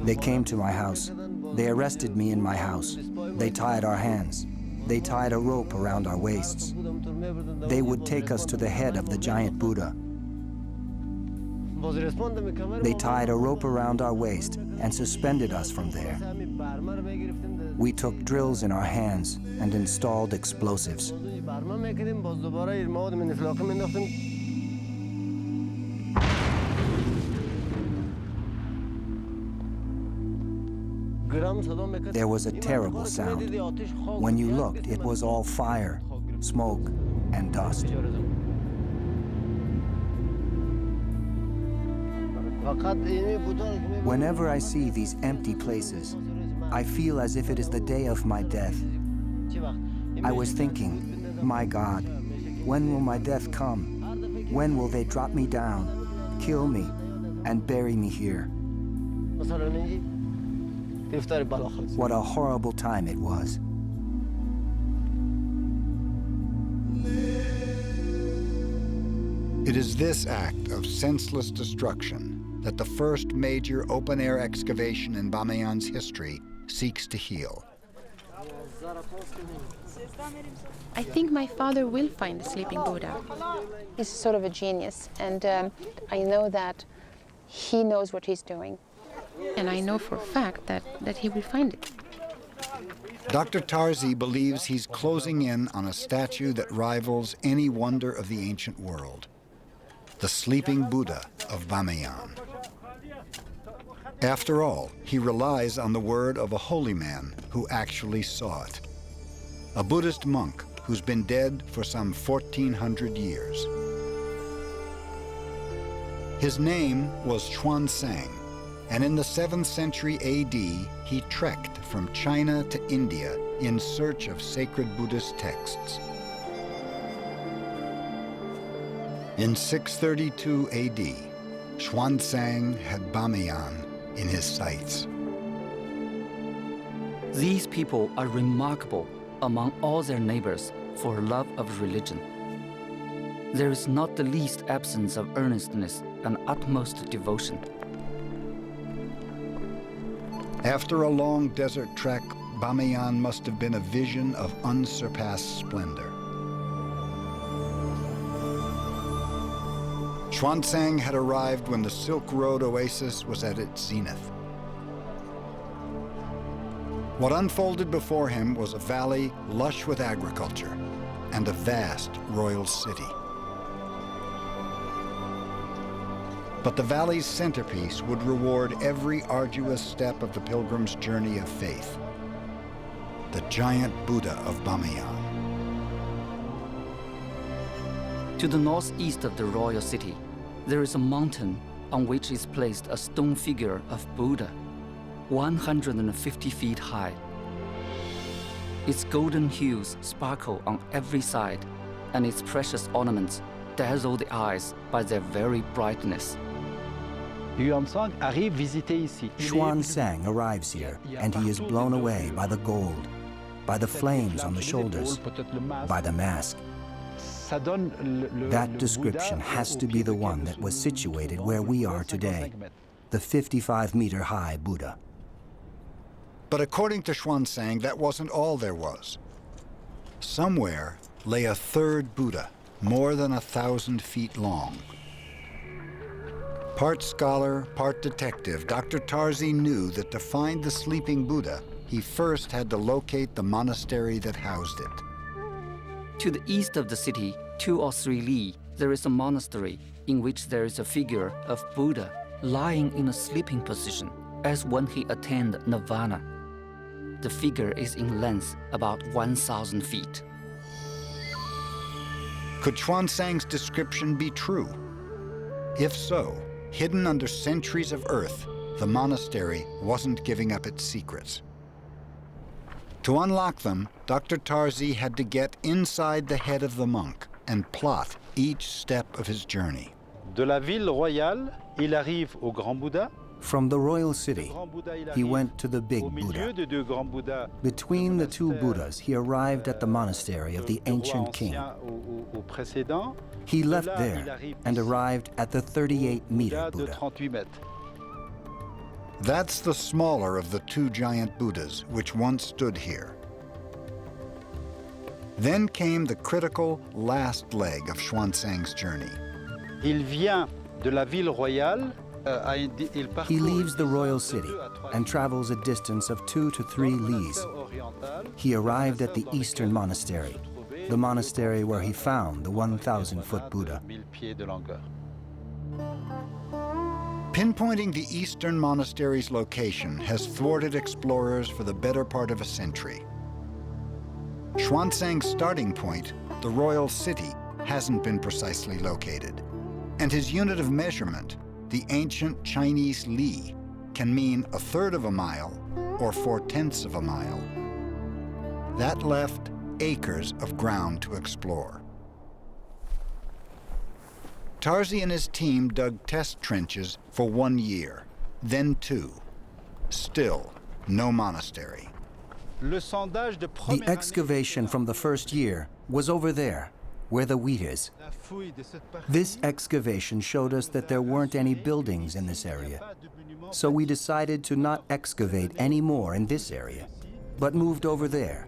They came to my house. They arrested me in my house. They tied our hands. They tied a rope around our waists. They would take us to the head of the giant Buddha. They tied a rope around our waist and suspended us from there. We took drills in our hands and installed explosives. There was a terrible sound. When you looked, it was all fire, smoke, and dust. Whenever I see these empty places, I feel as if it is the day of my death. I was thinking, my God, when will my death come? When will they drop me down, kill me, and bury me here? What a horrible time it was. It is this act of senseless destruction that the first major open-air excavation in Bamiyan's history seeks to heal. I think my father will find the sleeping Buddha. He's sort of a genius, and I know that he knows what he's doing. And I know for a fact that he will find it. Dr. Tarzi believes he's closing in on a statue that rivals any wonder of the ancient world, the sleeping Buddha of Bamiyan. After all, he relies on the word of a holy man who actually saw it, a Buddhist monk who's been dead for some 1,400 years. His name was Xuanzang, and in the 7th century AD, he trekked from China to India in search of sacred Buddhist texts. In 632 AD, Xuanzang had Bamiyan in his sights. These people are remarkable among all their neighbors for love of religion. There is not the least absence of earnestness and utmost devotion. After a long desert trek, Bamiyan must have been a vision of unsurpassed splendor. Xuanzang had arrived when the Silk Road oasis was at its zenith. What unfolded before him was a valley lush with agriculture and a vast royal city. But the valley's centerpiece would reward every arduous step of the pilgrim's journey of faith, the giant Buddha of Bamiyan. To the northeast of the royal city, there is a mountain on which is placed a stone figure of Buddha, 150 feet high. Its golden hues sparkle on every side, and its precious ornaments dazzle the eyes by their very brightness. Xuanzang arrives here, and he is blown away by the gold, by the flames on the shoulders, by the mask. That description has to be the one that was situated where we are today, the 55-meter-high Buddha. But according to Xuanzang, that wasn't all there was. Somewhere lay a third Buddha, more than 1,000 feet long. Part scholar, part detective, Dr. Tarzi knew that to find the sleeping Buddha, he first had to locate the monastery that housed it. To the east of the city, 2 or 3 li, there is a monastery in which there is a figure of Buddha lying in a sleeping position as when he attained nirvana. The figure is in length about 1,000 feet. Could Xuanzang's description be true? If so, hidden under centuries of earth, the monastery wasn't giving up its secrets. To unlock them, Dr. Tarzi had to get inside the head of the monk and plot each step of his journey. De la ville royale, il arrive au Grand Bouddha. From the royal city, he went to the big Buddha. Between the 2 Buddhas, he arrived at the monastery of the ancient king. He left there and arrived at the 38-meter Buddha. That's the smaller of the two giant Buddhas which once stood here. Then came the critical last leg of Xuanzang's journey. Il vient de la ville royale. He leaves the royal city and travels a distance of 2 to 3 leagues. He arrived at the eastern monastery, the monastery where he found the 1,000-foot Buddha. Pinpointing the eastern monastery's location has thwarted explorers for the better part of a century. Xuanzang's starting point, the royal city, hasn't been precisely located, and his unit of measurement, the ancient Chinese li, can mean 1/3 of a mile or 4/10 of a mile. That left acres of ground to explore. Tarzi and his team dug test trenches for 1 year, then 2. Still, no monastery. The excavation from the first year was over there, where the wheat is. This excavation showed us that there weren't any buildings in this area. So we decided to not excavate any more in this area, but moved over there,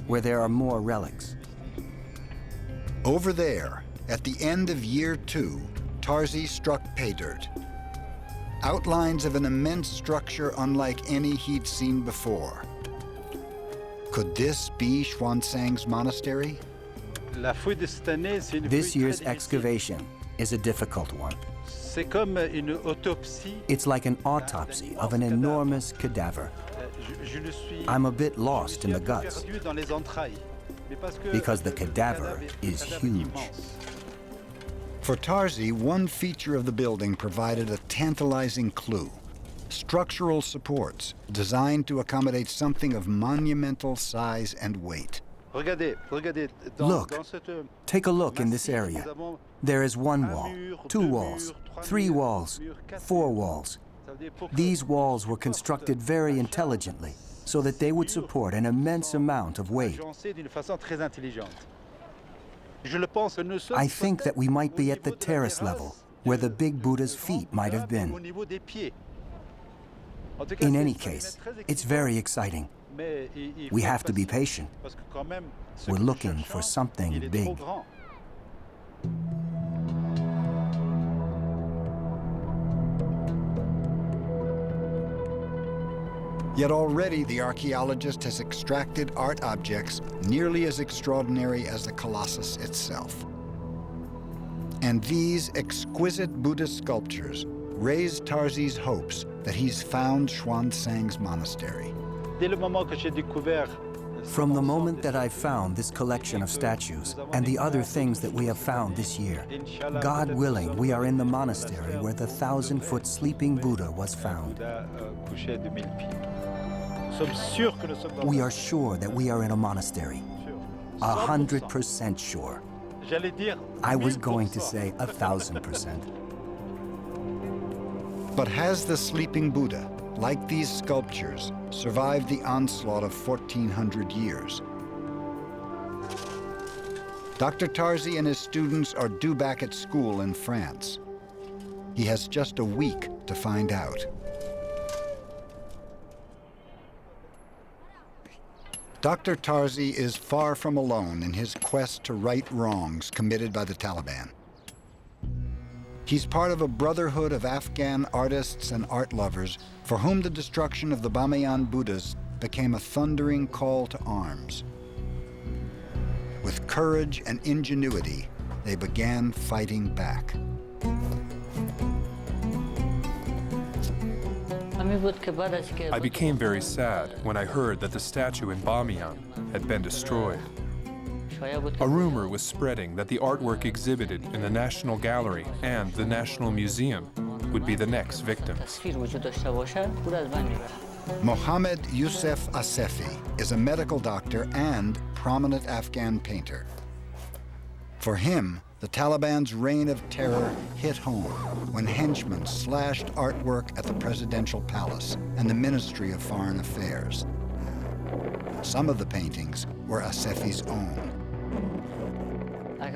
where there are more relics. Over there, at the end of year 2, Tarzi struck pay dirt. Outlines of an immense structure unlike any he'd seen before. Could this be Xuanzang's monastery? This year's excavation is a difficult one. It's like an autopsy of an enormous cadaver. I'm a bit lost in the guts, because the cadaver is huge. For Tarzi, one feature of the building provided a tantalizing clue. Structural supports designed to accommodate something of monumental size and weight. Look, take a look in this area. There is 1 wall, 2 walls, 3 walls, 4 walls. These walls were constructed very intelligently so that they would support an immense amount of weight. I think that we might be at the terrace level, where the big Buddha's feet might have been. In any case, it's very exciting. We have to be patient. We're looking for something big. Yet already the archaeologist has extracted art objects nearly as extraordinary as the Colossus itself. And these exquisite Buddhist sculptures raise Tarzi's hopes that he's found Xuanzang's monastery. From the moment that I found this collection of statues and the other things that we have found this year, God willing, we are in the monastery where the 1,000-foot sleeping Buddha was found. We are sure that we are in a monastery. 100% sure. I was going to say 1,000%. But has the sleeping Buddha, like these sculptures, survived the onslaught of 1,400 years? Dr. Tarzi and his students are due back at school in France. He has just a week to find out. Dr. Tarzi is far from alone in his quest to right wrongs committed by the Taliban. He's part of a brotherhood of Afghan artists and art lovers for whom the destruction of the Bamiyan Buddhas became a thundering call to arms. With courage and ingenuity, they began fighting back. I became very sad when I heard that the statue in Bamiyan had been destroyed. A rumor was spreading that the artwork exhibited in the National Gallery and the National Museum would be the next victims. Mohammed Youssef Assefi is a medical doctor and prominent Afghan painter. For him, the Taliban's reign of terror hit home when henchmen slashed artwork at the presidential palace and the Ministry of Foreign Affairs. Some of the paintings were Assefi's own. I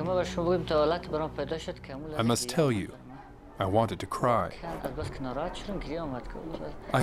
must tell you I wanted to cry. I